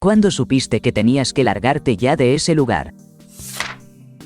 ¿Cuándo supiste que tenías que largarte ya de ese lugar?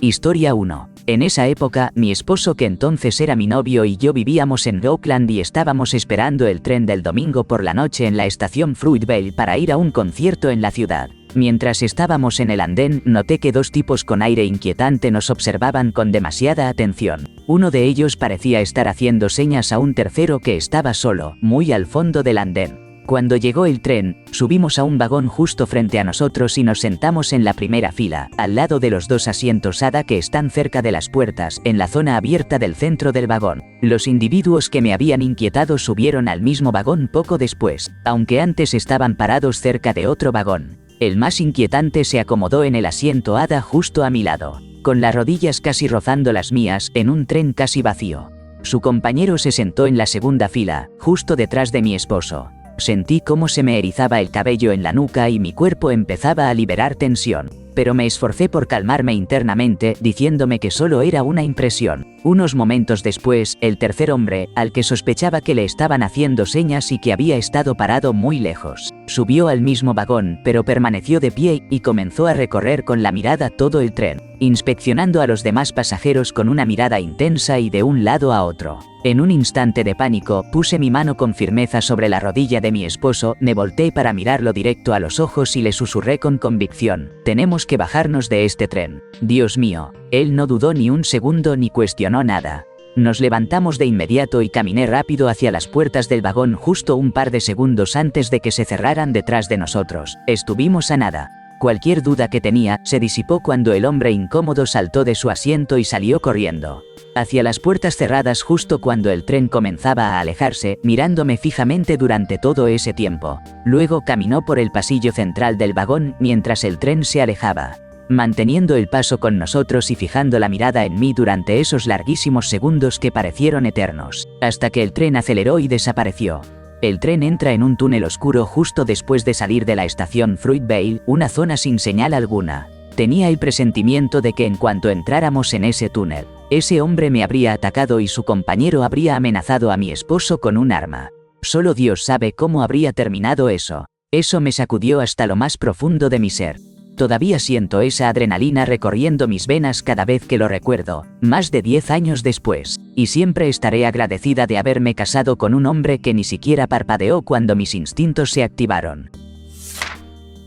Historia 1. En esa época, mi esposo, que entonces era mi novio, y yo vivíamos en Oakland y estábamos esperando el tren del domingo por la noche en la estación Fruitvale para ir a un concierto en la ciudad. Mientras estábamos en el andén, noté que dos tipos con aire inquietante nos observaban con demasiada atención. Uno de ellos parecía estar haciendo señas a un tercero que estaba solo, muy al fondo del andén. Cuando llegó el tren, subimos a un vagón justo frente a nosotros y nos sentamos en la primera fila, al lado de los dos asientos ADA que están cerca de las puertas, en la zona abierta del centro del vagón. Los individuos que me habían inquietado subieron al mismo vagón poco después, aunque antes estaban parados cerca de otro vagón. El más inquietante se acomodó en el asiento ADA justo a mi lado, con las rodillas casi rozando las mías, en un tren casi vacío. Su compañero se sentó en la segunda fila, justo detrás de mi esposo. Sentí cómo se me erizaba el cabello en la nuca y mi cuerpo empezaba a liberar tensión, pero me esforcé por calmarme internamente, diciéndome que solo era una impresión. Unos momentos después, el tercer hombre, al que sospechaba que le estaban haciendo señas y que había estado parado muy lejos, subió al mismo vagón, pero permaneció de pie y comenzó a recorrer con la mirada todo el tren, inspeccionando a los demás pasajeros con una mirada intensa y de un lado a otro. En un instante de pánico, puse mi mano con firmeza sobre la rodilla de mi esposo, me volteé para mirarlo directo a los ojos y le susurré con convicción: tenemos que bajarnos de este tren. Dios mío. Él no dudó ni un segundo ni cuestionó nada. Nos levantamos de inmediato y caminé rápido hacia las puertas del vagón justo un par de segundos antes de que se cerraran detrás de nosotros. Estuvimos a nada. Cualquier duda que tenía se disipó cuando el hombre incómodo saltó de su asiento y salió corriendo hacia las puertas cerradas justo cuando el tren comenzaba a alejarse, mirándome fijamente durante todo ese tiempo. Luego caminó por el pasillo central del vagón mientras el tren se alejaba, manteniendo el paso con nosotros y fijando la mirada en mí durante esos larguísimos segundos que parecieron eternos, hasta que el tren aceleró y desapareció. El tren entra en un túnel oscuro justo después de salir de la estación Fruitvale, una zona sin señal alguna. Tenía el presentimiento de que en cuanto entráramos en ese túnel, ese hombre me habría atacado y su compañero habría amenazado a mi esposo con un arma. Solo Dios sabe cómo habría terminado eso. Eso me sacudió hasta lo más profundo de mi ser. Todavía siento esa adrenalina recorriendo mis venas cada vez que lo recuerdo, más de 10 años después, y siempre estaré agradecida de haberme casado con un hombre que ni siquiera parpadeó cuando mis instintos se activaron.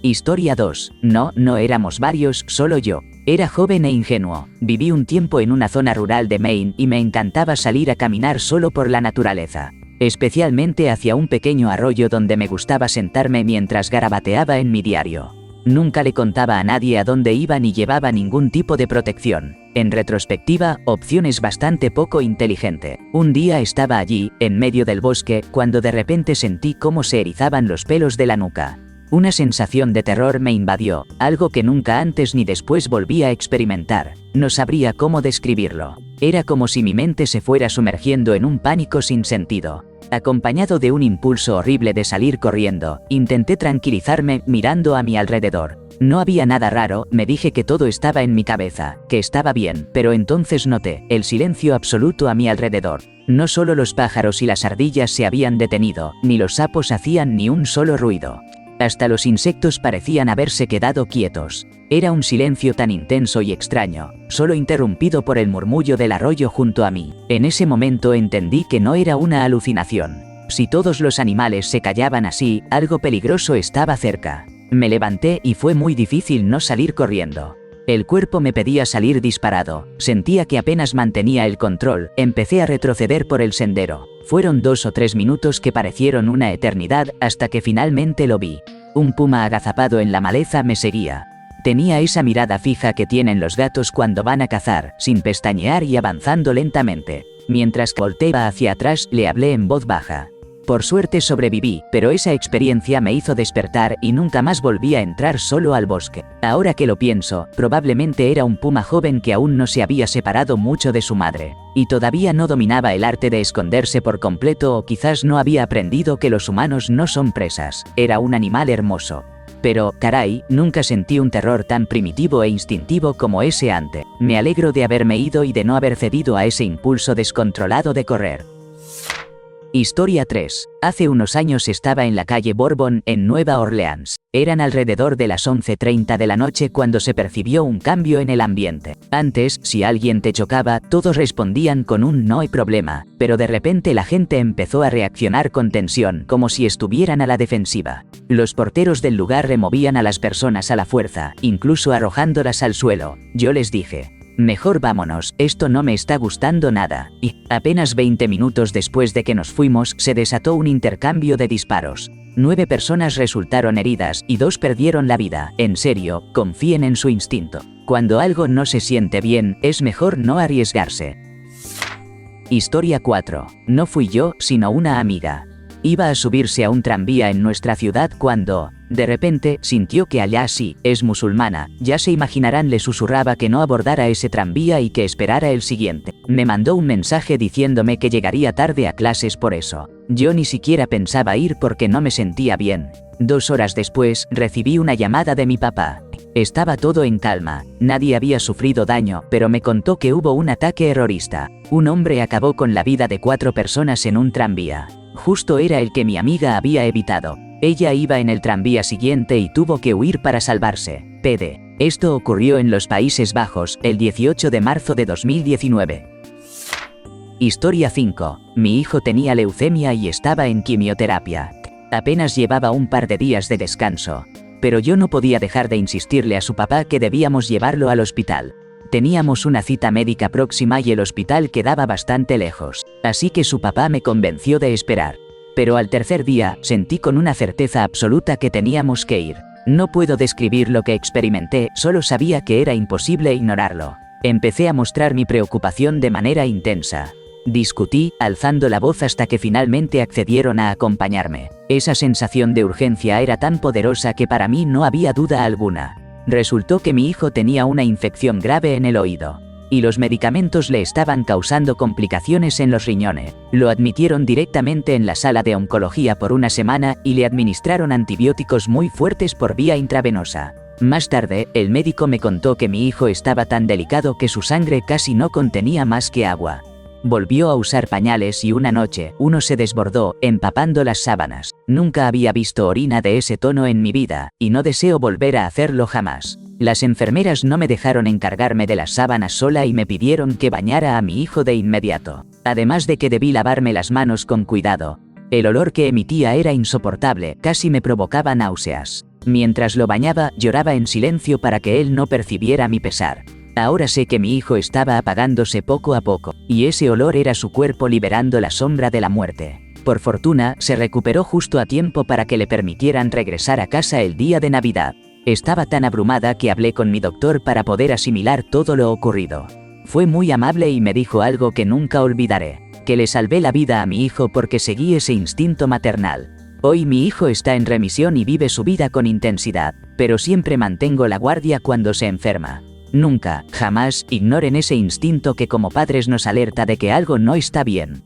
Historia 2. No éramos varios, solo yo. Era joven e ingenuo. Viví un tiempo en una zona rural de Maine y me encantaba salir a caminar solo por la naturaleza, especialmente hacia un pequeño arroyo donde me gustaba sentarme mientras garabateaba en mi diario. Nunca le contaba a nadie a dónde iba ni llevaba ningún tipo de protección. En retrospectiva, opción es bastante poco inteligente. Un día estaba allí, en medio del bosque, cuando de repente sentí cómo se erizaban los pelos de la nuca. Una sensación de terror me invadió, algo que nunca antes ni después volví a experimentar. No sabría cómo describirlo. Era como si mi mente se fuera sumergiendo en un pánico sin sentido. Acompañado de un impulso horrible de salir corriendo, intenté tranquilizarme mirando a mi alrededor. No había nada raro, me dije que todo estaba en mi cabeza, que estaba bien, pero entonces noté el silencio absoluto a mi alrededor. No solo los pájaros y las ardillas se habían detenido, ni los sapos hacían ni un solo ruido. Hasta los insectos parecían haberse quedado quietos. Era un silencio tan intenso y extraño, solo interrumpido por el murmullo del arroyo junto a mí. En ese momento entendí que no era una alucinación. Si todos los animales se callaban así, algo peligroso estaba cerca. Me levanté y fue muy difícil no salir corriendo. El cuerpo me pedía salir disparado. Sentía que apenas mantenía el control. Empecé a retroceder por el sendero. Fueron 2 o 3 minutos que parecieron una eternidad hasta que finalmente lo vi. Un puma agazapado en la maleza me seguía. Tenía esa mirada fija que tienen los gatos cuando van a cazar, sin pestañear y avanzando lentamente. Mientras que volteaba hacia atrás, le hablé en voz baja. Por suerte sobreviví, pero esa experiencia me hizo despertar y nunca más volví a entrar solo al bosque. Ahora que lo pienso, probablemente era un puma joven que aún no se había separado mucho de su madre, y todavía no dominaba el arte de esconderse por completo, o quizás no había aprendido que los humanos no son presas. Era un animal hermoso. Pero, caray, nunca sentí un terror tan primitivo e instintivo como ese antes. Me alegro de haberme ido y de no haber cedido a ese impulso descontrolado de correr. Historia 3. Hace unos años estaba en la calle Bourbon, en Nueva Orleans. Eran alrededor de las 11:30 de la noche cuando se percibió un cambio en el ambiente. Antes, si alguien te chocaba, todos respondían con un no hay problema, pero de repente la gente empezó a reaccionar con tensión, como si estuvieran a la defensiva. Los porteros del lugar removían a las personas a la fuerza, incluso arrojándolas al suelo. Yo les dije: mejor vámonos, esto no me está gustando nada. Y, apenas 20 minutos después de que nos fuimos, se desató un intercambio de disparos. 9 personas resultaron heridas y 2 perdieron la vida. En serio, confíen en su instinto. Cuando algo no se siente bien, es mejor no arriesgarse. Historia 4. No fui yo, sino una amiga. Iba a subirse a un tranvía en nuestra ciudad cuando, de repente, sintió que allá sí, es musulmana. Ya se imaginarán, le susurraba que no abordara ese tranvía y que esperara el siguiente. Me mandó un mensaje diciéndome que llegaría tarde a clases por eso. Yo ni siquiera pensaba ir porque no me sentía bien. 2 horas después, recibí una llamada de mi papá. Estaba todo en calma, nadie había sufrido daño, pero me contó que hubo un ataque terrorista. Un hombre acabó con la vida de 4 personas en un tranvía. Justo era el que mi amiga había evitado. Ella iba en el tranvía siguiente y tuvo que huir para salvarse. PD. Esto ocurrió en los Países Bajos, el 18 de marzo de 2019. Historia 5. Mi hijo tenía leucemia y estaba en quimioterapia. Apenas llevaba un par de días de descanso. Pero yo no podía dejar de insistirle a su papá que debíamos llevarlo al hospital. Teníamos una cita médica próxima y el hospital quedaba bastante lejos, así que su papá me convenció de esperar. Pero al tercer día, sentí con una certeza absoluta que teníamos que ir. No puedo describir lo que experimenté, solo sabía que era imposible ignorarlo. Empecé a mostrar mi preocupación de manera intensa. Discutí, alzando la voz hasta que finalmente accedieron a acompañarme. Esa sensación de urgencia era tan poderosa que para mí no había duda alguna. Resultó que mi hijo tenía una infección grave en el oído, y los medicamentos le estaban causando complicaciones en los riñones. Lo admitieron directamente en la sala de oncología por una semana y le administraron antibióticos muy fuertes por vía intravenosa. Más tarde, el médico me contó que mi hijo estaba tan delicado que su sangre casi no contenía más que agua. Volvió a usar pañales y una noche, uno se desbordó, empapando las sábanas. Nunca había visto orina de ese tono en mi vida, y no deseo volver a hacerlo jamás. Las enfermeras no me dejaron encargarme de las sábanas sola y me pidieron que bañara a mi hijo de inmediato. Además de que debí lavarme las manos con cuidado. El olor que emitía era insoportable, casi me provocaba náuseas. Mientras lo bañaba, lloraba en silencio para que él no percibiera mi pesar. Ahora sé que mi hijo estaba apagándose poco a poco, y ese olor era su cuerpo liberando la sombra de la muerte. Por fortuna, se recuperó justo a tiempo para que le permitieran regresar a casa el día de Navidad. Estaba tan abrumada que hablé con mi doctor para poder asimilar todo lo ocurrido. Fue muy amable y me dijo algo que nunca olvidaré, que le salvé la vida a mi hijo porque seguí ese instinto maternal. Hoy mi hijo está en remisión y vive su vida con intensidad, pero siempre mantengo la guardia cuando se enferma. Nunca, jamás, ignoren ese instinto que como padres nos alerta de que algo no está bien.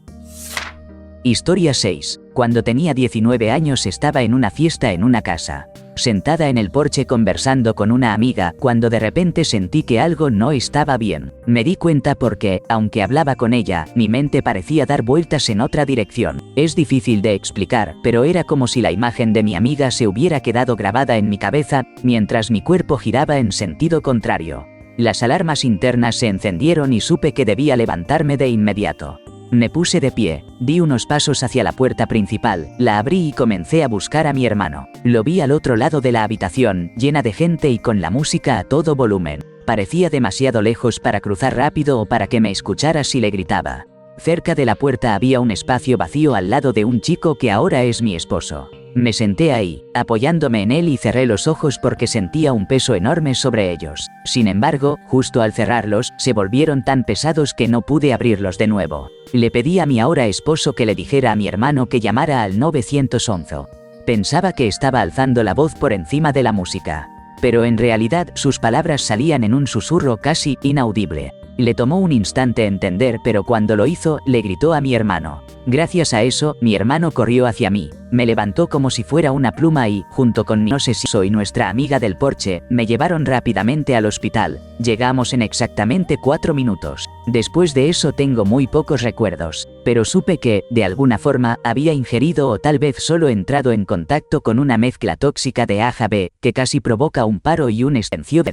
Historia 6. Cuando tenía 19 años estaba en una fiesta en una casa, sentada en el porche conversando con una amiga, cuando de repente sentí que algo no estaba bien. Me di cuenta porque, aunque hablaba con ella, mi mente parecía dar vueltas en otra dirección. Es difícil de explicar, pero era como si la imagen de mi amiga se hubiera quedado grabada en mi cabeza, mientras mi cuerpo giraba en sentido contrario. Las alarmas internas se encendieron y supe que debía levantarme de inmediato. Me puse de pie, di unos pasos hacia la puerta principal, la abrí y comencé a buscar a mi hermano. Lo vi al otro lado de la habitación, llena de gente y con la música a todo volumen. Parecía demasiado lejos para cruzar rápido o para que me escuchara si le gritaba. Cerca de la puerta había un espacio vacío al lado de un chico que ahora es mi esposo. Me senté ahí, apoyándome en él y cerré los ojos porque sentía un peso enorme sobre ellos. Sin embargo, justo al cerrarlos, se volvieron tan pesados que no pude abrirlos de nuevo. Le pedí a mi ahora esposo que le dijera a mi hermano que llamara al 911. Pensaba que estaba alzando la voz por encima de la música, pero en realidad sus palabras salían en un susurro casi inaudible. Le tomó un instante entender, pero cuando lo hizo, le gritó a mi hermano. Gracias a eso, mi hermano corrió hacia mí, me levantó como si fuera una pluma y, junto con mi esposo y nuestra amiga del porche, me llevaron rápidamente al hospital. Llegamos en exactamente 4 minutos. Después de eso tengo muy pocos recuerdos, pero supe que, de alguna forma, había ingerido o tal vez solo entrado en contacto con una mezcla tóxica de AHB, que casi provoca un paro y un extensión.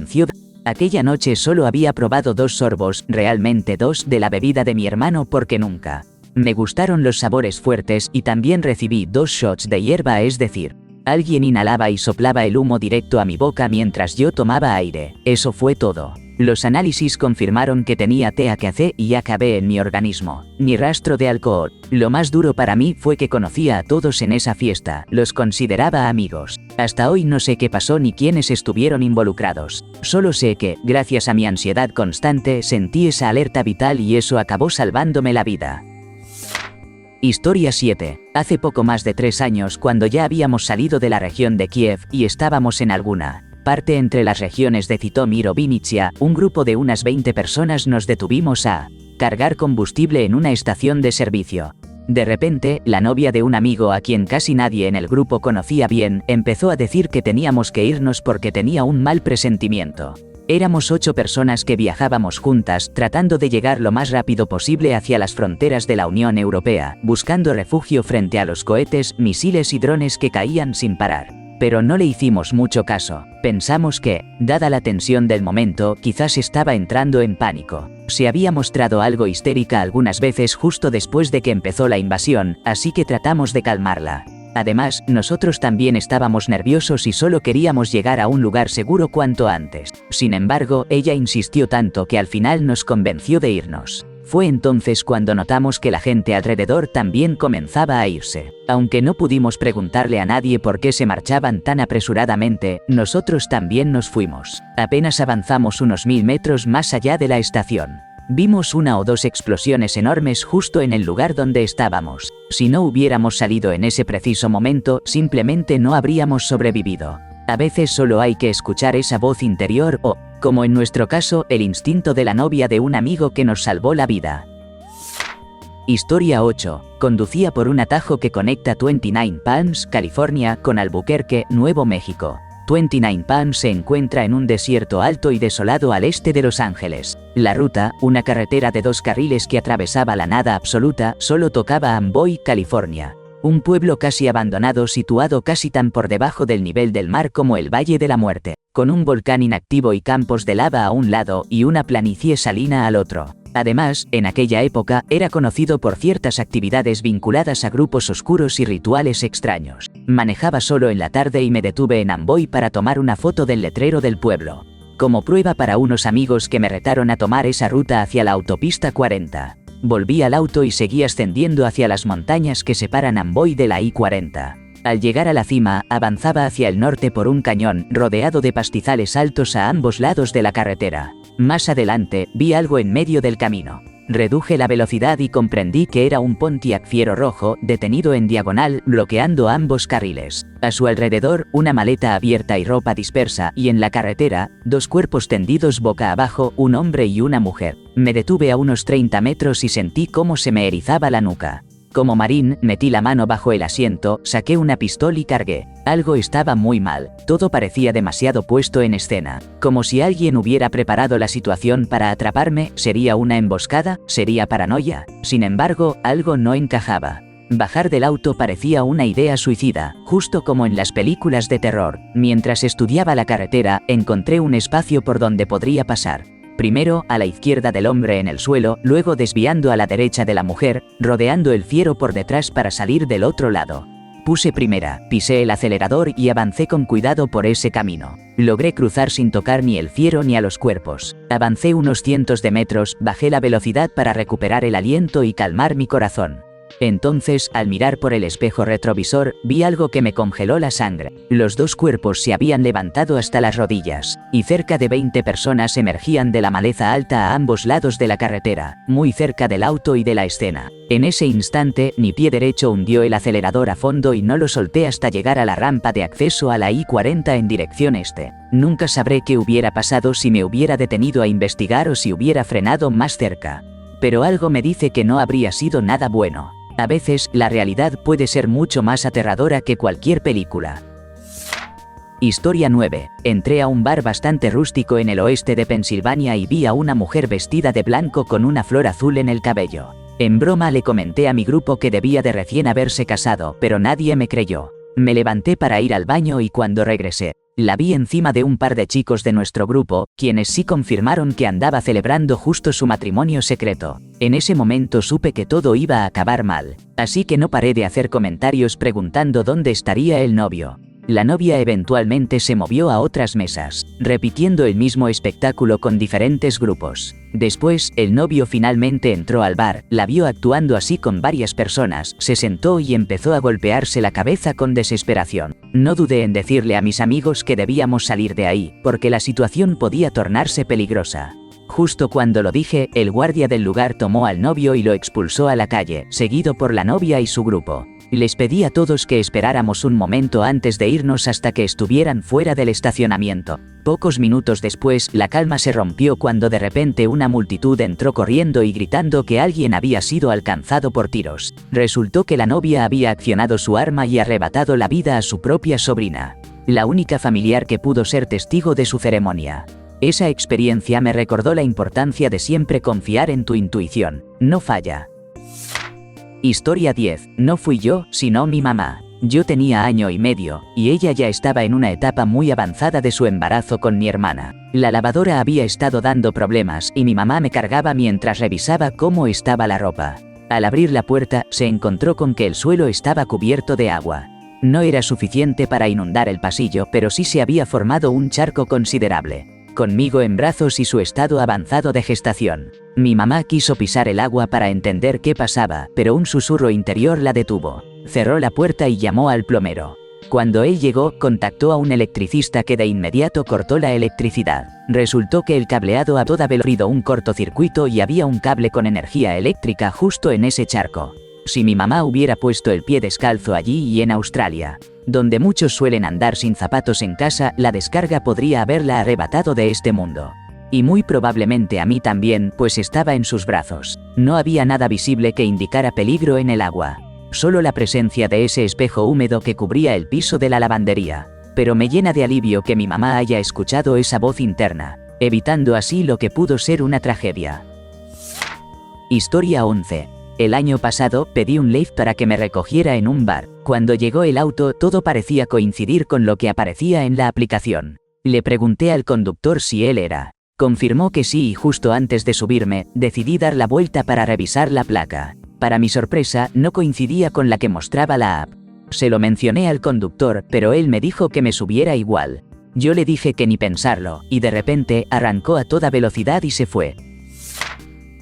Aquella noche solo había probado 2 sorbos, realmente 2, de la bebida de mi hermano porque nunca me gustaron los sabores fuertes y también recibí 2 shots de hierba, es decir, alguien inhalaba y soplaba el humo directo a mi boca mientras yo tomaba aire. Eso fue todo. Los análisis confirmaron que tenía THC y AHB en mi organismo, ni rastro de alcohol. Lo más duro para mí fue que conocía a todos en esa fiesta, los consideraba amigos. Hasta hoy no sé qué pasó ni quiénes estuvieron involucrados. Solo sé que, gracias a mi ansiedad constante, sentí esa alerta vital y eso acabó salvándome la vida. Historia 7. Hace poco más de 3 años, cuando ya habíamos salido de la región de Kiev y estábamos en alguna parte entre las regiones de Zitomir o Vinnytsia, un grupo de unas 20 personas nos detuvimos a cargar combustible en una estación de servicio. De repente, la novia de un amigo a quien casi nadie en el grupo conocía bien, empezó a decir que teníamos que irnos porque tenía un mal presentimiento. Éramos 8 personas que viajábamos juntas, tratando de llegar lo más rápido posible hacia las fronteras de la Unión Europea, buscando refugio frente a los cohetes, misiles y drones que caían sin parar. Pero no le hicimos mucho caso. Pensamos que, dada la tensión del momento, quizás estaba entrando en pánico. Se había mostrado algo histérica algunas veces justo después de que empezó la invasión, así que tratamos de calmarla. Además, nosotros también estábamos nerviosos y solo queríamos llegar a un lugar seguro cuanto antes. Sin embargo, ella insistió tanto que al final nos convenció de irnos. Fue entonces cuando notamos que la gente alrededor también comenzaba a irse. Aunque no pudimos preguntarle a nadie por qué se marchaban tan apresuradamente, nosotros también nos fuimos. Apenas avanzamos unos 1000 metros más allá de la estación. Vimos 1 o 2 explosiones enormes justo en el lugar donde estábamos. Si no hubiéramos salido en ese preciso momento, simplemente no habríamos sobrevivido. A veces solo hay que escuchar esa voz interior o, como en nuestro caso, el instinto de la novia de un amigo que nos salvó la vida. Historia 8. Conducía por un atajo que conecta 29 Palms, California, con Albuquerque, Nuevo México. 29 Palms se encuentra en un desierto alto y desolado al este de Los Ángeles. La ruta, una carretera de 2 carriles que atravesaba la nada absoluta, solo tocaba Amboy, California. Un pueblo casi abandonado situado casi tan por debajo del nivel del mar como el Valle de la Muerte, con un volcán inactivo y campos de lava a un lado y una planicie salina al otro. Además, en aquella época, era conocido por ciertas actividades vinculadas a grupos oscuros y rituales extraños. Manejaba solo en la tarde y me detuve en Amboy para tomar una foto del letrero del pueblo, como prueba para unos amigos que me retaron a tomar esa ruta hacia la autopista 40. Volví al auto y seguí ascendiendo hacia las montañas que separan Amboy de la I-40. Al llegar a la cima, avanzaba hacia el norte por un cañón, rodeado de pastizales altos a ambos lados de la carretera. Más adelante, vi algo en medio del camino. Reduje la velocidad y comprendí que era un Pontiac Fiero rojo, detenido en diagonal, bloqueando ambos carriles. A su alrededor, una maleta abierta y ropa dispersa, y en la carretera, 2 cuerpos tendidos boca abajo, un hombre y una mujer. Me detuve a unos 30 metros y sentí cómo se me erizaba la nuca. Como marín, metí la mano bajo el asiento, saqué una pistola y cargué. Algo estaba muy mal, todo parecía demasiado puesto en escena. Como si alguien hubiera preparado la situación para atraparme. ¿Sería una emboscada? ¿Sería paranoia? Sin embargo, algo no encajaba. Bajar del auto parecía una idea suicida, justo como en las películas de terror. Mientras estudiaba la carretera, encontré un espacio por donde podría pasar. Primero a la izquierda del hombre en el suelo, luego desviando a la derecha de la mujer, rodeando el fiero por detrás para salir del otro lado. Puse primera, pisé el acelerador y avancé con cuidado por ese camino. Logré cruzar sin tocar ni el fiero ni a los cuerpos. Avancé unos cientos de metros, bajé la velocidad para recuperar el aliento y calmar mi corazón. Entonces, al mirar por el espejo retrovisor, vi algo que me congeló la sangre. Los 2 cuerpos se habían levantado hasta las rodillas, y cerca de 20 personas emergían de la maleza alta a ambos lados de la carretera, muy cerca del auto y de la escena. En ese instante, mi pie derecho hundió el acelerador a fondo y no lo solté hasta llegar a la rampa de acceso a la I-40 en dirección este. Nunca sabré qué hubiera pasado si me hubiera detenido a investigar o si hubiera frenado más cerca. Pero algo me dice que no habría sido nada bueno. A veces, la realidad puede ser mucho más aterradora que cualquier película. Historia 9. Entré a un bar bastante rústico en el oeste de Pensilvania y vi a una mujer vestida de blanco con una flor azul en el cabello. En broma le comenté a mi grupo que debía de recién haberse casado, pero nadie me creyó. Me levanté para ir al baño y cuando regresé, la vi encima de un par de chicos de nuestro grupo, quienes sí confirmaron que andaba celebrando justo su matrimonio secreto. En ese momento supe que todo iba a acabar mal, así que no paré de hacer comentarios preguntando dónde estaría el novio. La novia eventualmente se movió a otras mesas, repitiendo el mismo espectáculo con diferentes grupos. Después, el novio finalmente entró al bar, la vio actuando así con varias personas, se sentó y empezó a golpearse la cabeza con desesperación. No dudé en decirle a mis amigos que debíamos salir de ahí, porque la situación podía tornarse peligrosa. Justo cuando lo dije, el guardia del lugar tomó al novio y lo expulsó a la calle, seguido por la novia y su grupo. Les pedí a todos que esperáramos un momento antes de irnos hasta que estuvieran fuera del estacionamiento. Pocos minutos después, la calma se rompió cuando de repente una multitud entró corriendo y gritando que alguien había sido alcanzado por tiros. Resultó que la novia había accionado su arma y arrebatado la vida a su propia sobrina, la única familiar que pudo ser testigo de su ceremonia. Esa experiencia me recordó la importancia de siempre confiar en tu intuición, no falla. Historia 10. No fui yo, sino mi mamá. Yo tenía año y medio, y ella ya estaba en una etapa muy avanzada de su embarazo con mi hermana. La lavadora había estado dando problemas y mi mamá me cargaba mientras revisaba cómo estaba la ropa. Al abrir la puerta, se encontró con que el suelo estaba cubierto de agua. No era suficiente para inundar el pasillo, pero sí se había formado un charco considerable. Conmigo en brazos y su estado avanzado de gestación. Mi mamá quiso pisar el agua para entender qué pasaba, pero un susurro interior la detuvo. Cerró la puerta y llamó al plomero. Cuando él llegó, contactó a un electricista que de inmediato cortó la electricidad. Resultó que el cableado a toda velocidad un cortocircuito y había un cable con energía eléctrica justo en ese charco. Si mi mamá hubiera puesto el pie descalzo allí y en Australia, donde muchos suelen andar sin zapatos en casa, la descarga podría haberla arrebatado de este mundo. Y muy probablemente a mí también, pues estaba en sus brazos. No había nada visible que indicara peligro en el agua. Solo la presencia de ese espejo húmedo que cubría el piso de la lavandería. Pero me llena de alivio que mi mamá haya escuchado esa voz interna, evitando así lo que pudo ser una tragedia. Historia 11. El año pasado pedí un Lyft para que me recogiera en un bar. Cuando llegó el auto, todo parecía coincidir con lo que aparecía en la aplicación. Le pregunté al conductor si él era. Confirmó que sí y justo antes de subirme, decidí dar la vuelta para revisar la placa. Para mi sorpresa, no coincidía con la que mostraba la app. Se lo mencioné al conductor, pero él me dijo que me subiera igual. Yo le dije que ni pensarlo, y de repente, arrancó a toda velocidad y se fue.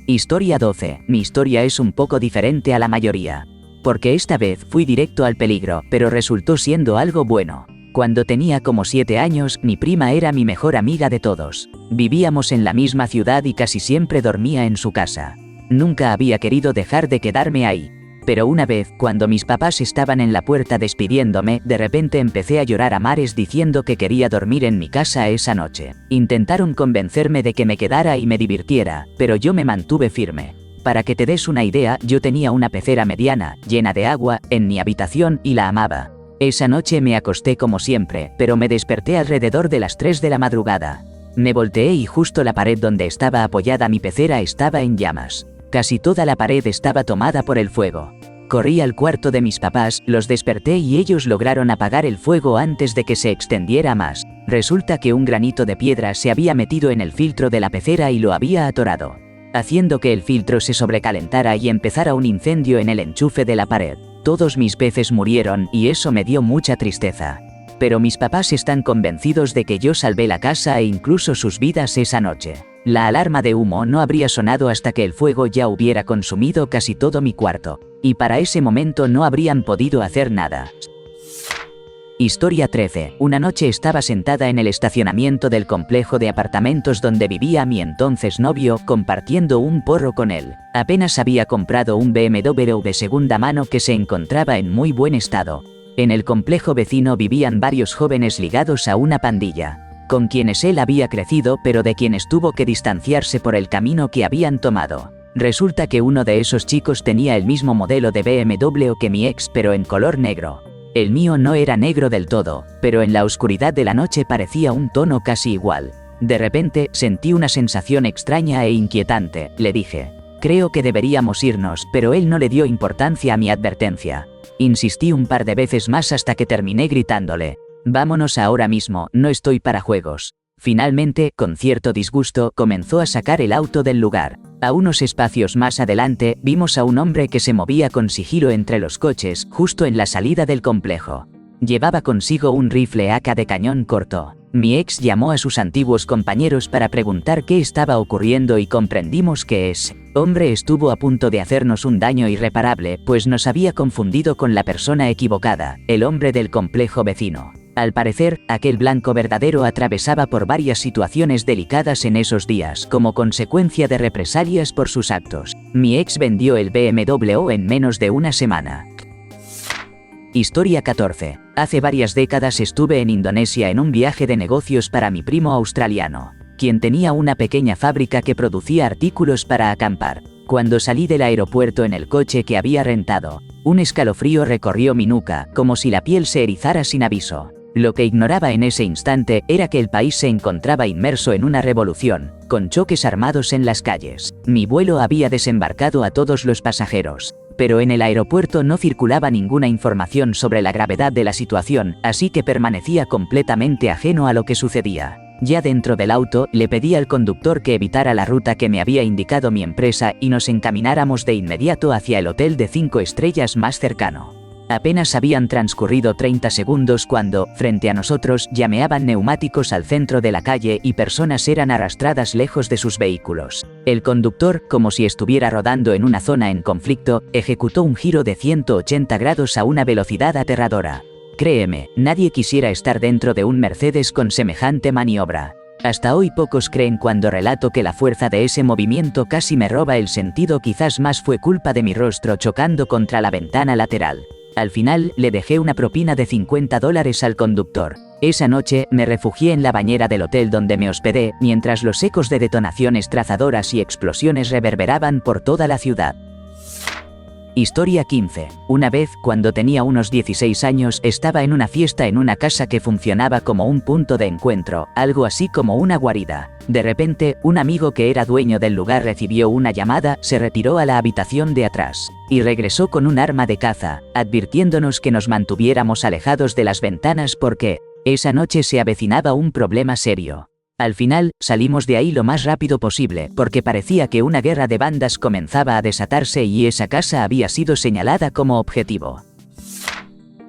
Historia 12. Mi historia es un poco diferente a la mayoría. Porque esta vez fui directo al peligro, pero resultó siendo algo bueno. Cuando tenía como 7 años, mi prima era mi mejor amiga de todos. Vivíamos en la misma ciudad y casi siempre dormía en su casa. Nunca había querido dejar de quedarme ahí. Pero una vez, cuando mis papás estaban en la puerta despidiéndome, de repente empecé a llorar a mares diciendo que quería dormir en mi casa esa noche. Intentaron convencerme de que me quedara y me divirtiera, pero yo me mantuve firme. Para que te des una idea, yo tenía una pecera mediana, llena de agua, en mi habitación y la amaba. Esa noche me acosté como siempre, pero me desperté alrededor de las 3 de la madrugada. Me volteé y justo la pared donde estaba apoyada mi pecera estaba en llamas. Casi toda la pared estaba tomada por el fuego. Corrí al cuarto de mis papás, los desperté y ellos lograron apagar el fuego antes de que se extendiera más. Resulta que un granito de piedra se había metido en el filtro de la pecera y lo había atorado, haciendo que el filtro se sobrecalentara y empezara un incendio en el enchufe de la pared. Todos mis peces murieron y eso me dio mucha tristeza. Pero mis papás están convencidos de que yo salvé la casa e incluso sus vidas esa noche. La alarma de humo no habría sonado hasta que el fuego ya hubiera consumido casi todo mi cuarto, y para ese momento no habrían podido hacer nada. Historia 13. Una noche estaba sentada en el estacionamiento del complejo de apartamentos donde vivía mi entonces novio, compartiendo un porro con él. Apenas había comprado un BMW de segunda mano que se encontraba en muy buen estado. En el complejo vecino vivían varios jóvenes ligados a una pandilla, con quienes él había crecido pero de quienes tuvo que distanciarse por el camino que habían tomado. Resulta que uno de esos chicos tenía el mismo modelo de BMW que mi ex pero en color negro. El mío no era negro del todo, pero en la oscuridad de la noche parecía un tono casi igual. De repente, sentí una sensación extraña e inquietante. Le dije: creo que deberíamos irnos, pero él no le dio importancia a mi advertencia. Insistí un par de veces más hasta que terminé gritándole: vámonos ahora mismo, no estoy para juegos. Finalmente, con cierto disgusto, comenzó a sacar el auto del lugar. A unos espacios más adelante, vimos a un hombre que se movía con sigilo entre los coches, justo en la salida del complejo. Llevaba consigo un rifle AK de cañón corto. Mi ex llamó a sus antiguos compañeros para preguntar qué estaba ocurriendo y comprendimos que ese hombre estuvo a punto de hacernos un daño irreparable, pues nos había confundido con la persona equivocada, el hombre del complejo vecino. Al parecer, aquel blanco verdadero atravesaba por varias situaciones delicadas en esos días como consecuencia de represalias por sus actos. Mi ex vendió el BMW en menos de una semana. Historia 14. Hace varias décadas estuve en Indonesia en un viaje de negocios para mi primo australiano, quien tenía una pequeña fábrica que producía artículos para acampar. Cuando salí del aeropuerto en el coche que había rentado, un escalofrío recorrió mi nuca, como si la piel se erizara sin aviso. Lo que ignoraba en ese instante era que el país se encontraba inmerso en una revolución, con choques armados en las calles. Mi vuelo había desembarcado a todos los pasajeros, pero en el aeropuerto no circulaba ninguna información sobre la gravedad de la situación, así que permanecía completamente ajeno a lo que sucedía. Ya dentro del auto, le pedí al conductor que evitara la ruta que me había indicado mi empresa y nos encamináramos de inmediato hacia el hotel de 5 estrellas más cercano. Apenas habían transcurrido 30 segundos cuando, frente a nosotros, llameaban neumáticos al centro de la calle y personas eran arrastradas lejos de sus vehículos. El conductor, como si estuviera rodando en una zona en conflicto, ejecutó un giro de 180 grados a una velocidad aterradora. Créeme, nadie quisiera estar dentro de un Mercedes con semejante maniobra. Hasta hoy pocos creen cuando relato que la fuerza de ese movimiento casi me roba el sentido. Quizás más fue culpa de mi rostro chocando contra la ventana lateral. Al final, le dejé una propina de $50 al conductor. Esa noche, me refugié en la bañera del hotel donde me hospedé, mientras los ecos de detonaciones trazadoras y explosiones reverberaban por toda la ciudad. Historia 15. Una vez, cuando tenía unos 16 años, estaba en una fiesta en una casa que funcionaba como un punto de encuentro, algo así como una guarida. De repente, un amigo que era dueño del lugar recibió una llamada, se retiró a la habitación de atrás y regresó con un arma de caza, advirtiéndonos que nos mantuviéramos alejados de las ventanas porque esa noche se avecinaba un problema serio. Al final, salimos de ahí lo más rápido posible, porque parecía que una guerra de bandas comenzaba a desatarse y esa casa había sido señalada como objetivo.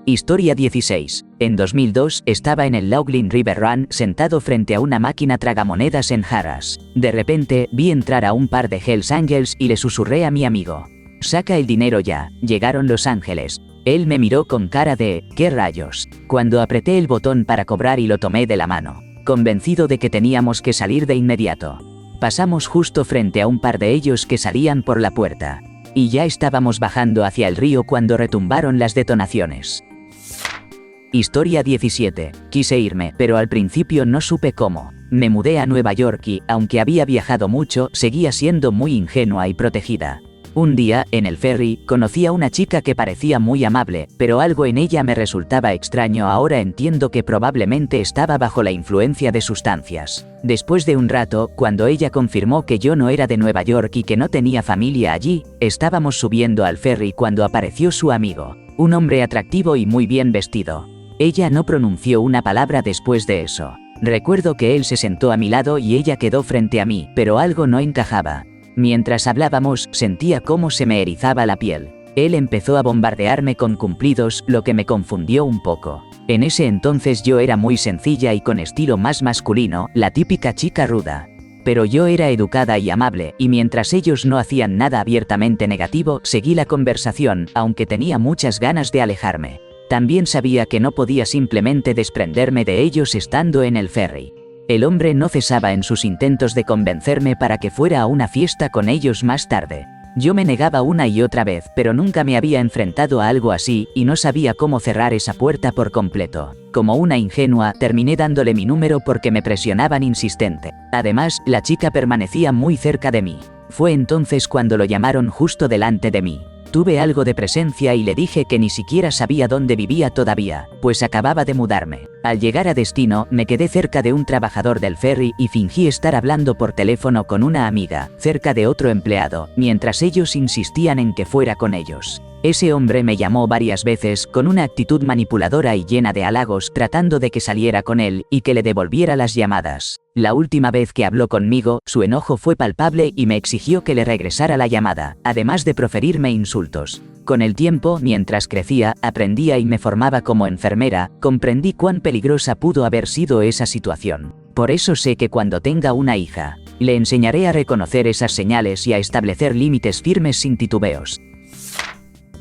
Historia 16. En 2002, estaba en el Laughlin River Run, sentado frente a una máquina tragamonedas en Harras. De repente, vi entrar a un par de Hells Angels y le susurré a mi amigo: saca el dinero ya, llegaron los ángeles. Él me miró con cara de ¿qué rayos? Cuando apreté el botón para cobrar y lo tomé de la mano, convencido de que teníamos que salir de inmediato. Pasamos justo frente a un par de ellos que salían por la puerta, y ya estábamos bajando hacia el río cuando retumbaron las detonaciones. Historia 17. Quise irme, pero al principio no supe cómo. Me mudé a Nueva York y, aunque había viajado mucho, seguía siendo muy ingenua y protegida. Un día, en el ferry, conocí a una chica que parecía muy amable, pero algo en ella me resultaba extraño. Ahora entiendo que probablemente estaba bajo la influencia de sustancias. Después de un rato, cuando ella confirmó que yo no era de Nueva York y que no tenía familia allí, estábamos subiendo al ferry cuando apareció su amigo, un hombre atractivo y muy bien vestido. Ella no pronunció una palabra después de eso. Recuerdo que él se sentó a mi lado y ella quedó frente a mí, pero algo no encajaba. Mientras hablábamos, sentía cómo se me erizaba la piel. Él empezó a bombardearme con cumplidos, lo que me confundió un poco. En ese entonces yo era muy sencilla y con estilo más masculino, la típica chica ruda. Pero yo era educada y amable, y mientras ellos no hacían nada abiertamente negativo, seguí la conversación, aunque tenía muchas ganas de alejarme. También sabía que no podía simplemente desprenderme de ellos estando en el ferry. El hombre no cesaba en sus intentos de convencerme para que fuera a una fiesta con ellos más tarde. Yo me negaba una y otra vez, pero nunca me había enfrentado a algo así, y no sabía cómo cerrar esa puerta por completo. Como una ingenua, terminé dándole mi número porque me presionaban insistente. Además, la chica permanecía muy cerca de mí. Fue entonces cuando lo llamaron justo delante de mí. Tuve algo de presencia y le dije que ni siquiera sabía dónde vivía todavía, pues acababa de mudarme. Al llegar a destino, me quedé cerca de un trabajador del ferry y fingí estar hablando por teléfono con una amiga, cerca de otro empleado, mientras ellos insistían en que fuera con ellos. Ese hombre me llamó varias veces con una actitud manipuladora y llena de halagos, tratando de que saliera con él y que le devolviera las llamadas. La última vez que habló conmigo, su enojo fue palpable y me exigió que le regresara la llamada, además de proferirme insultos. Con el tiempo, mientras crecía, aprendía y me formaba como enfermera, comprendí cuán peligrosa pudo haber sido esa situación. Por eso sé que cuando tenga una hija, le enseñaré a reconocer esas señales y a establecer límites firmes sin titubeos.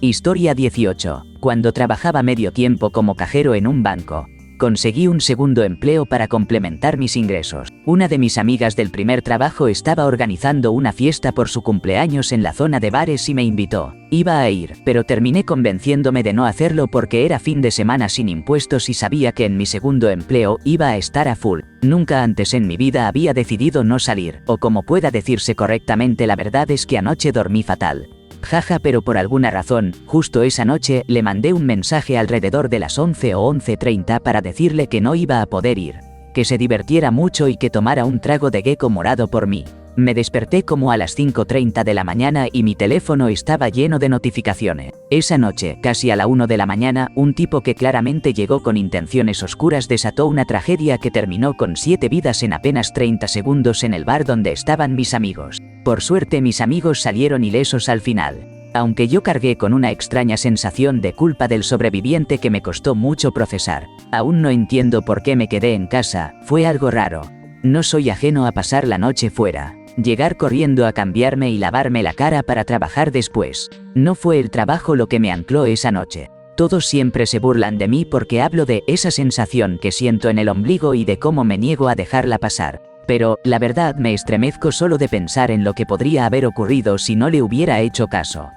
Historia 18. Cuando trabajaba medio tiempo como cajero en un banco, conseguí un segundo empleo para complementar mis ingresos. Una de mis amigas del primer trabajo estaba organizando una fiesta por su cumpleaños en la zona de bares y me invitó. Iba a ir, pero terminé convenciéndome de no hacerlo porque era fin de semana sin impuestos y sabía que en mi segundo empleo iba a estar a full. Nunca antes en mi vida había decidido no salir, o como pueda decirse correctamente, la verdad es que anoche dormí fatal. Jaja, pero por alguna razón, justo esa noche, le mandé un mensaje alrededor de las 11 o 11:30 para decirle que no iba a poder ir, que se divirtiera mucho y que tomara un trago de gecko morado por mí. Me desperté como a las 5:30 de la mañana y mi teléfono estaba lleno de notificaciones. Esa noche, casi a la 1 de la mañana, un tipo que claramente llegó con intenciones oscuras desató una tragedia que terminó con 7 vidas en apenas 30 segundos en el bar donde estaban mis amigos. Por suerte mis amigos salieron ilesos al final, aunque yo cargué con una extraña sensación de culpa del sobreviviente que me costó mucho procesar. Aún no entiendo por qué me quedé en casa, fue algo raro. No soy ajeno a pasar la noche fuera, llegar corriendo a cambiarme y lavarme la cara para trabajar después. No fue el trabajo lo que me ancló esa noche. Todos siempre se burlan de mí porque hablo de esa sensación que siento en el ombligo y de cómo me niego a dejarla pasar. Pero, la verdad, me estremezco solo de pensar en lo que podría haber ocurrido si no le hubiera hecho caso.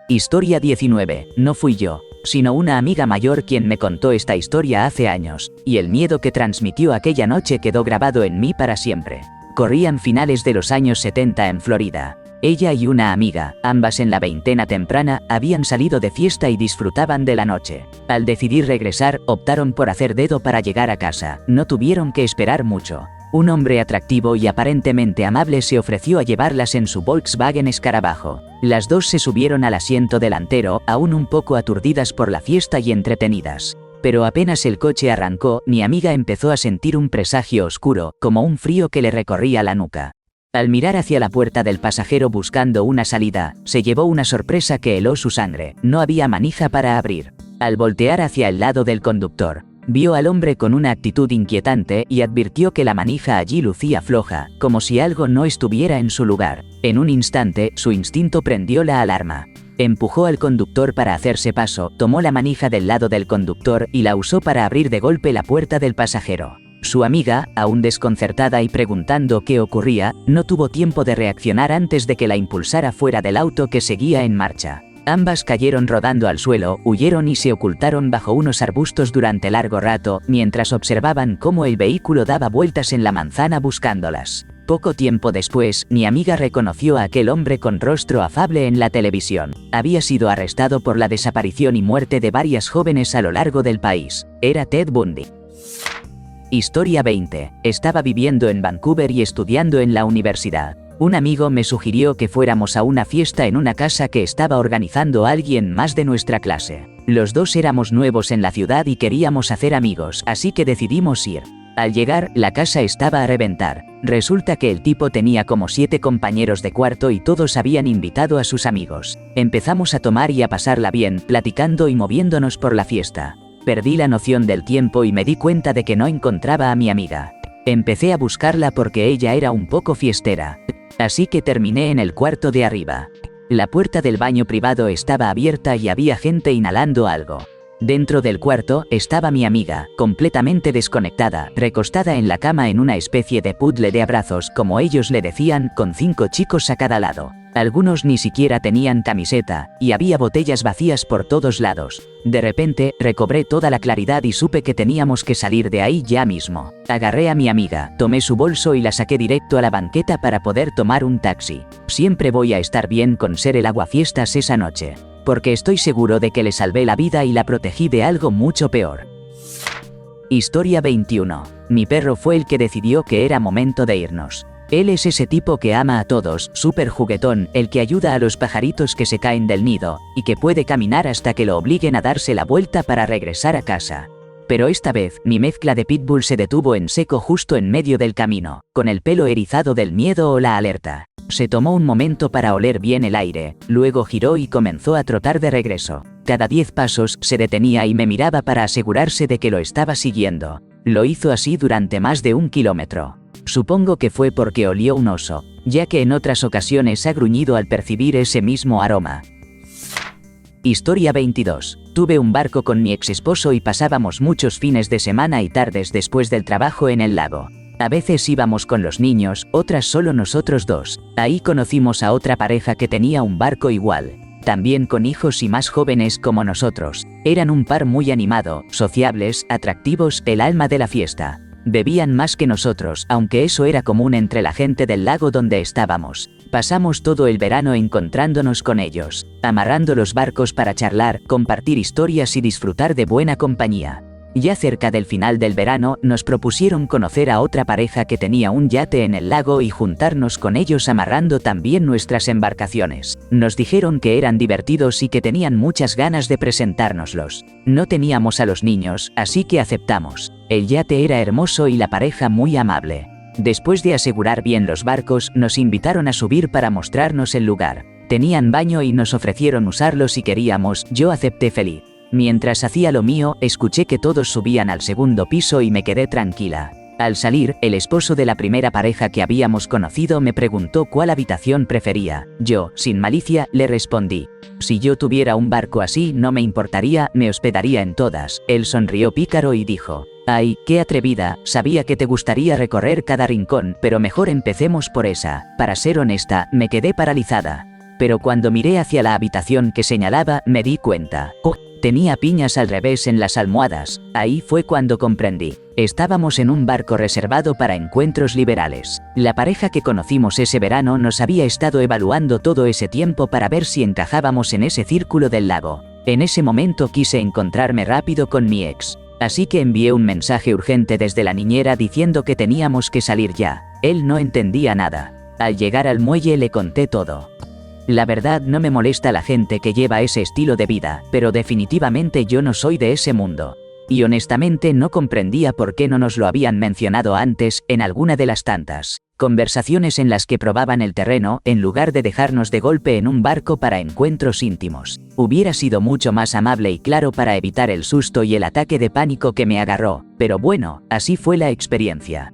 Historia 19. No fui yo, sino una amiga mayor quien me contó esta historia hace años, y el miedo que transmitió aquella noche quedó grabado en mí para siempre. Corrían finales de los años 70 en Florida. Ella y una amiga, ambas en la veintena temprana, habían salido de fiesta y disfrutaban de la noche. Al decidir regresar, optaron por hacer dedo para llegar a casa. No tuvieron que esperar mucho. Un hombre atractivo y aparentemente amable se ofreció a llevarlas en su Volkswagen Escarabajo. Las dos se subieron al asiento delantero, aún un poco aturdidas por la fiesta y entretenidas. Pero apenas el coche arrancó, mi amiga empezó a sentir un presagio oscuro, como un frío que le recorría la nuca. Al mirar hacia la puerta del pasajero buscando una salida, se llevó una sorpresa que heló su sangre. No había manija para abrir. Al voltear hacia el lado del conductor, vio al hombre con una actitud inquietante y advirtió que la manija allí lucía floja, como si algo no estuviera en su lugar. En un instante, su instinto prendió la alarma. Empujó al conductor para hacerse paso, tomó la manija del lado del conductor y la usó para abrir de golpe la puerta del pasajero. Su amiga, aún desconcertada y preguntando qué ocurría, no tuvo tiempo de reaccionar antes de que la impulsara fuera del auto que seguía en marcha. Ambas cayeron rodando al suelo, huyeron y se ocultaron bajo unos arbustos durante largo rato, mientras observaban cómo el vehículo daba vueltas en la manzana buscándolas. Poco tiempo después, mi amiga reconoció a aquel hombre con rostro afable en la televisión. Había sido arrestado por la desaparición y muerte de varias jóvenes a lo largo del país. Era Ted Bundy. Historia 20. Estaba viviendo en Vancouver y estudiando en la universidad. Un amigo me sugirió que fuéramos a una fiesta en una casa que estaba organizando alguien más de nuestra clase. Los dos éramos nuevos en la ciudad y queríamos hacer amigos, así que decidimos ir. Al llegar, la casa estaba a reventar. Resulta que el tipo tenía como 7 compañeros de cuarto y todos habían invitado a sus amigos. Empezamos a tomar y a pasarla bien, platicando y moviéndonos por la fiesta. Perdí la noción del tiempo y me di cuenta de que no encontraba a mi amiga. Empecé a buscarla porque ella era un poco fiestera. Así que terminé en el cuarto de arriba. La puerta del baño privado estaba abierta y había gente inhalando algo. Dentro del cuarto estaba mi amiga, completamente desconectada, recostada en la cama en una especie de puzzle de abrazos, como ellos le decían, con 5 chicos a cada lado. Algunos ni siquiera tenían camiseta, y había botellas vacías por todos lados. De repente, recobré toda la claridad y supe que teníamos que salir de ahí ya mismo. Agarré a mi amiga, tomé su bolso y la saqué directo a la banqueta para poder tomar un taxi. Siempre voy a estar bien con ser el aguafiestas esa noche, porque estoy seguro de que le salvé la vida y la protegí de algo mucho peor. Historia 21. Mi perro fue el que decidió que era momento de irnos. Él es ese tipo que ama a todos, súper juguetón, el que ayuda a los pajaritos que se caen del nido, y que puede caminar hasta que lo obliguen a darse la vuelta para regresar a casa. Pero esta vez, mi mezcla de pitbull se detuvo en seco justo en medio del camino, con el pelo erizado del miedo o la alerta. Se tomó un momento para oler bien el aire, luego giró y comenzó a trotar de regreso. Cada 10 pasos se detenía y me miraba para asegurarse de que lo estaba siguiendo. Lo hizo así durante más de 1 kilómetro. Supongo que fue porque olió un oso, ya que en otras ocasiones ha gruñido al percibir ese mismo aroma. Historia 22. Tuve un barco con mi ex esposo y pasábamos muchos fines de semana y tardes después del trabajo en el lago. A veces íbamos con los niños, otras solo nosotros dos. Ahí conocimos a otra pareja que tenía un barco igual, también con hijos y más jóvenes como nosotros. Eran un par muy animado, sociables, atractivos, el alma de la fiesta. Bebían más que nosotros, aunque eso era común entre la gente del lago donde estábamos. Pasamos todo el verano encontrándonos con ellos, amarrando los barcos para charlar, compartir historias y disfrutar de buena compañía. Ya cerca del final del verano, nos propusieron conocer a otra pareja que tenía un yate en el lago y juntarnos con ellos amarrando también nuestras embarcaciones. Nos dijeron que eran divertidos y que tenían muchas ganas de presentárnoslos. No teníamos a los niños, así que aceptamos. El yate era hermoso y la pareja muy amable. Después de asegurar bien los barcos, nos invitaron a subir para mostrarnos el lugar. Tenían baño y nos ofrecieron usarlo si queríamos, yo acepté feliz. Mientras hacía lo mío, escuché que todos subían al segundo piso y me quedé tranquila. Al salir, el esposo de la primera pareja que habíamos conocido me preguntó cuál habitación prefería. Yo, sin malicia, le respondí: si yo tuviera un barco así no me importaría, me hospedaría en todas. Él sonrió pícaro y dijo: ay, qué atrevida, sabía que te gustaría recorrer cada rincón, pero mejor empecemos por esa. Para ser honesta, me quedé paralizada. Pero cuando miré hacia la habitación que señalaba, me di cuenta. Tenía piñas al revés en las almohadas. Ahí fue cuando comprendí. Estábamos en un barco reservado para encuentros liberales. La pareja que conocimos ese verano nos había estado evaluando todo ese tiempo para ver si encajábamos en ese círculo del lago. En ese momento quise encontrarme rápido con mi ex. Así que envié un mensaje urgente desde la niñera diciendo que teníamos que salir ya. Él no entendía nada. Al llegar al muelle le conté todo. La verdad no me molesta la gente que lleva ese estilo de vida, pero definitivamente yo no soy de ese mundo. Y honestamente no comprendía por qué no nos lo habían mencionado antes, en alguna de las tantas conversaciones en las que probaban el terreno, en lugar de dejarnos de golpe en un barco para encuentros íntimos. Hubiera sido mucho más amable y claro para evitar el susto y el ataque de pánico que me agarró, pero bueno, así fue la experiencia.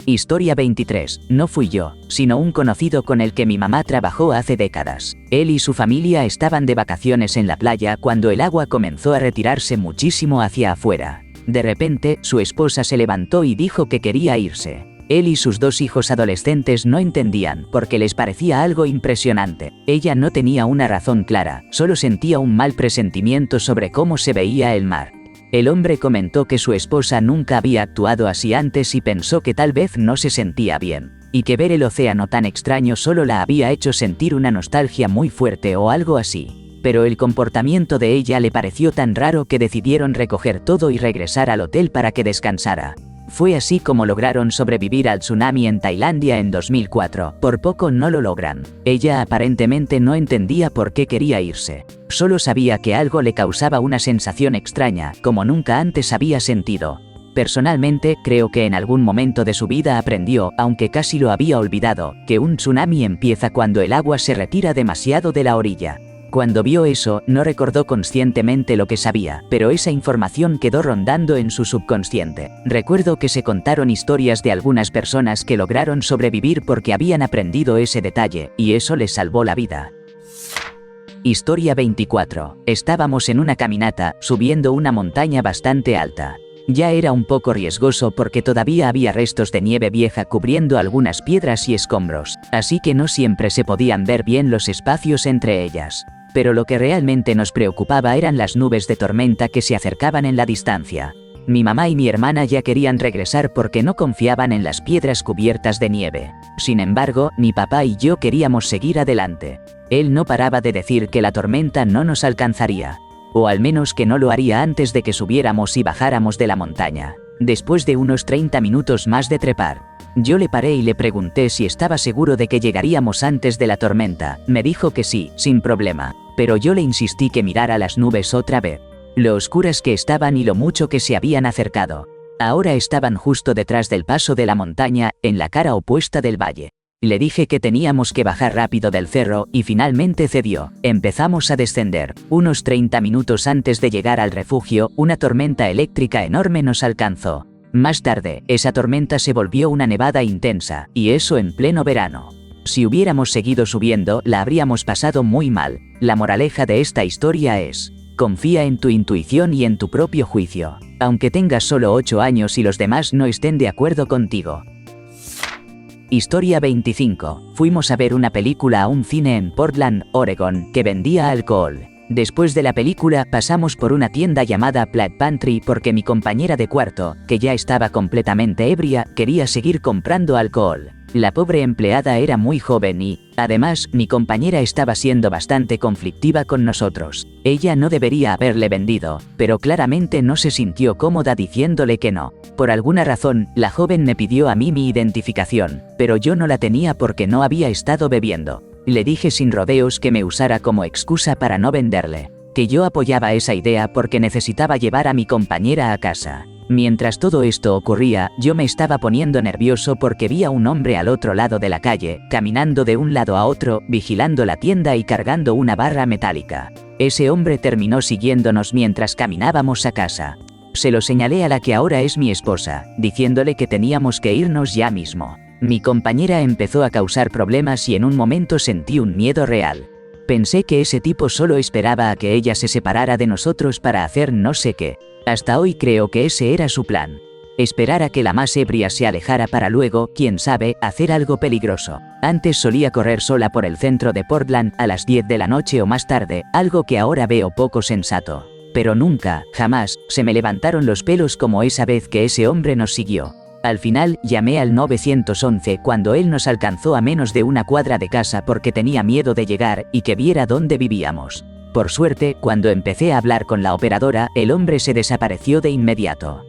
Historia 23. No fui yo, sino un conocido con el que mi mamá trabajó hace décadas. Él y su familia estaban de vacaciones en la playa cuando el agua comenzó a retirarse muchísimo hacia afuera. De repente, su esposa se levantó y dijo que quería irse. Él y sus 2 hijos adolescentes no entendían porque les parecía algo impresionante. Ella no tenía una razón clara, solo sentía un mal presentimiento sobre cómo se veía el mar. El hombre comentó que su esposa nunca había actuado así antes y pensó que tal vez no se sentía bien, y que ver el océano tan extraño solo la había hecho sentir una nostalgia muy fuerte o algo así. Pero el comportamiento de ella le pareció tan raro que decidieron recoger todo y regresar al hotel para que descansara. Fue así como lograron sobrevivir al tsunami en Tailandia en 2004. Por poco no lo logran. Ella aparentemente no entendía por qué quería irse. Solo sabía que algo le causaba una sensación extraña, como nunca antes había sentido. Personalmente, creo que en algún momento de su vida aprendió, aunque casi lo había olvidado, que un tsunami empieza cuando el agua se retira demasiado de la orilla. Cuando vio eso, no recordó conscientemente lo que sabía, pero esa información quedó rondando en su subconsciente. Recuerdo que se contaron historias de algunas personas que lograron sobrevivir porque habían aprendido ese detalle, y eso les salvó la vida. Historia 24. Estábamos en una caminata, subiendo una montaña bastante alta. Ya era un poco riesgoso porque todavía había restos de nieve vieja cubriendo algunas piedras y escombros, así que no siempre se podían ver bien los espacios entre ellas. Pero lo que realmente nos preocupaba eran las nubes de tormenta que se acercaban en la distancia. Mi mamá y mi hermana ya querían regresar porque no confiaban en las piedras cubiertas de nieve. Sin embargo, mi papá y yo queríamos seguir adelante. Él no paraba de decir que la tormenta no nos alcanzaría. O al menos que no lo haría antes de que subiéramos y bajáramos de la montaña. Después de unos 30 minutos más de trepar, yo le paré y le pregunté si estaba seguro de que llegaríamos antes de la tormenta. Me dijo que sí, sin problema, pero yo le insistí que mirara las nubes otra vez. Lo oscuras que estaban y lo mucho que se habían acercado. Ahora estaban justo detrás del paso de la montaña, en la cara opuesta del valle. Le dije que teníamos que bajar rápido del cerro y finalmente cedió. Empezamos a descender. Unos 30 minutos antes de llegar al refugio, una tormenta eléctrica enorme nos alcanzó. Más tarde, esa tormenta se volvió una nevada intensa, y eso en pleno verano. Si hubiéramos seguido subiendo, la habríamos pasado muy mal. La moraleja de esta historia es: confía en tu intuición y en tu propio juicio, aunque tengas solo 8 años y los demás no estén de acuerdo contigo. Historia 25. Fuimos a ver una película a un cine en Portland, Oregon, que vendía alcohol. Después de la película pasamos por una tienda llamada Plaid Pantry porque mi compañera de cuarto, que ya estaba completamente ebria, quería seguir comprando alcohol. La pobre empleada era muy joven y, además, mi compañera estaba siendo bastante conflictiva con nosotros. Ella no debería haberle vendido, pero claramente no se sintió cómoda diciéndole que no. Por alguna razón, la joven me pidió a mí mi identificación, pero yo no la tenía porque no había estado bebiendo. Le dije sin rodeos que me usara como excusa para no venderle, que yo apoyaba esa idea porque necesitaba llevar a mi compañera a casa. Mientras todo esto ocurría, yo me estaba poniendo nervioso porque vi a un hombre al otro lado de la calle, caminando de un lado a otro, vigilando la tienda y cargando una barra metálica. Ese hombre terminó siguiéndonos mientras caminábamos a casa. Se lo señalé a la que ahora es mi esposa, diciéndole que teníamos que irnos ya mismo. Mi compañera empezó a causar problemas y en un momento sentí un miedo real. Pensé que ese tipo solo esperaba a que ella se separara de nosotros para hacer no sé qué. Hasta hoy creo que ese era su plan. Esperar a que la más ebria se alejara para luego, quién sabe, hacer algo peligroso. Antes solía correr sola por el centro de Portland a las 10 de la noche o más tarde, algo que ahora veo poco sensato. Pero nunca, jamás, se me levantaron los pelos como esa vez que ese hombre nos siguió. Al final, llamé al 911 cuando él nos alcanzó a menos de una cuadra de casa porque tenía miedo de llegar y que viera dónde vivíamos. Por suerte, cuando empecé a hablar con la operadora, el hombre se desapareció de inmediato.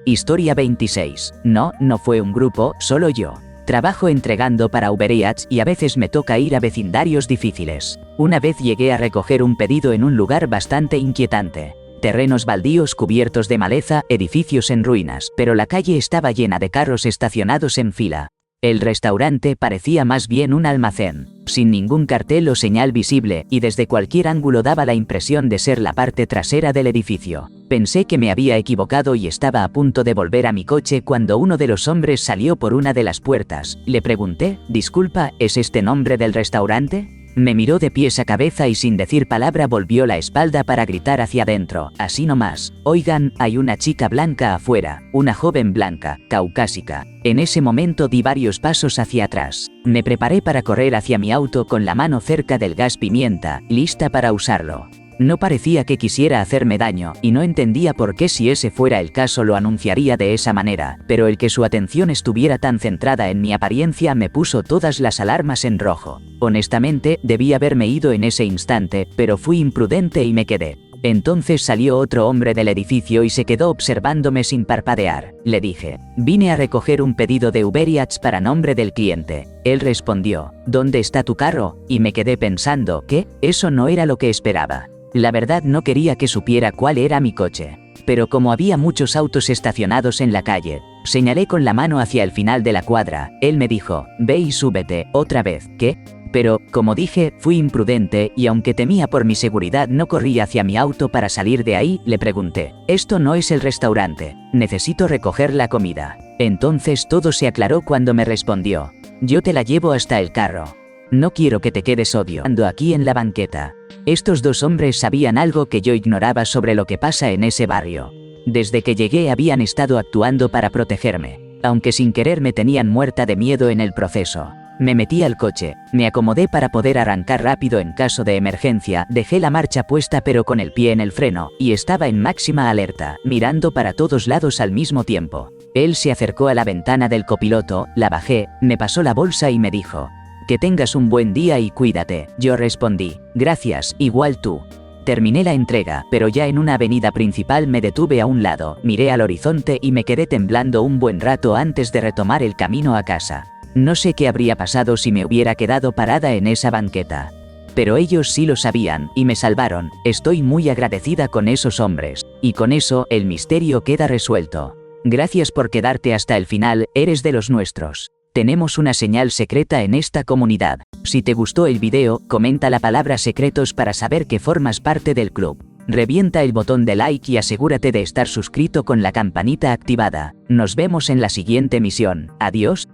Historia 26. No fue un grupo, solo yo. Trabajo entregando para Uber Eats y a veces me toca ir a vecindarios difíciles. Una vez llegué a recoger un pedido en un lugar bastante inquietante. Terrenos baldíos cubiertos de maleza, edificios en ruinas, pero la calle estaba llena de carros estacionados en fila. El restaurante parecía más bien un almacén, sin ningún cartel o señal visible, y desde cualquier ángulo daba la impresión de ser la parte trasera del edificio. Pensé que me había equivocado y estaba a punto de volver a mi coche cuando uno de los hombres salió por una de las puertas. Le pregunté, disculpa, ¿es este nombre del restaurante? Me miró de pies a cabeza y sin decir palabra volvió la espalda para gritar hacia adentro, así nomás: oigan, hay una chica blanca afuera, una joven blanca, caucásica. En ese momento di varios pasos hacia atrás. Me preparé para correr hacia mi auto con la mano cerca del gas pimienta, lista para usarlo. No parecía que quisiera hacerme daño, y no entendía por qué si ese fuera el caso lo anunciaría de esa manera, pero el que su atención estuviera tan centrada en mi apariencia me puso todas las alarmas en rojo. Honestamente, debí haberme ido en ese instante, pero fui imprudente y me quedé. Entonces salió otro hombre del edificio y se quedó observándome sin parpadear. Le dije, vine a recoger un pedido de Uber Eats para nombre del cliente. Él respondió, ¿dónde está tu carro? Y me quedé pensando, ¿qué? Eso no era lo que esperaba. La verdad no quería que supiera cuál era mi coche. Pero como había muchos autos estacionados en la calle, señalé con la mano hacia el final de la cuadra. Él me dijo, ve y súbete, otra vez. ¿Qué? Pero, como dije, fui imprudente y aunque temía por mi seguridad no corrí hacia mi auto para salir de ahí. Le pregunté, esto no es el restaurante, necesito recoger la comida. Entonces todo se aclaró cuando me respondió, yo te la llevo hasta el carro. No quiero que te quedes ando aquí en la banqueta. Estos dos hombres sabían algo que yo ignoraba sobre lo que pasa en ese barrio. Desde que llegué habían estado actuando para protegerme, aunque sin querer me tenían muerta de miedo en el proceso. Me metí al coche, me acomodé para poder arrancar rápido en caso de emergencia, dejé la marcha puesta pero con el pie en el freno, y estaba en máxima alerta, mirando para todos lados al mismo tiempo. Él se acercó a la ventana del copiloto, la bajé, me pasó la bolsa y me dijo: «Que tengas un buen día y cuídate». Yo respondí: «Gracias, igual tú». Terminé la entrega, pero ya en una avenida principal me detuve a un lado, miré al horizonte y me quedé temblando un buen rato antes de retomar el camino a casa. No sé qué habría pasado si me hubiera quedado parada en esa banqueta. Pero ellos sí lo sabían, y me salvaron. Estoy muy agradecida con esos hombres. Y con eso, el misterio queda resuelto. Gracias por quedarte hasta el final, eres de los nuestros. Tenemos una señal secreta en esta comunidad. Si te gustó el video, comenta la palabra secretos para saber que formas parte del club. Revienta el botón de like y asegúrate de estar suscrito con la campanita activada. Nos vemos en la siguiente misión. Adiós.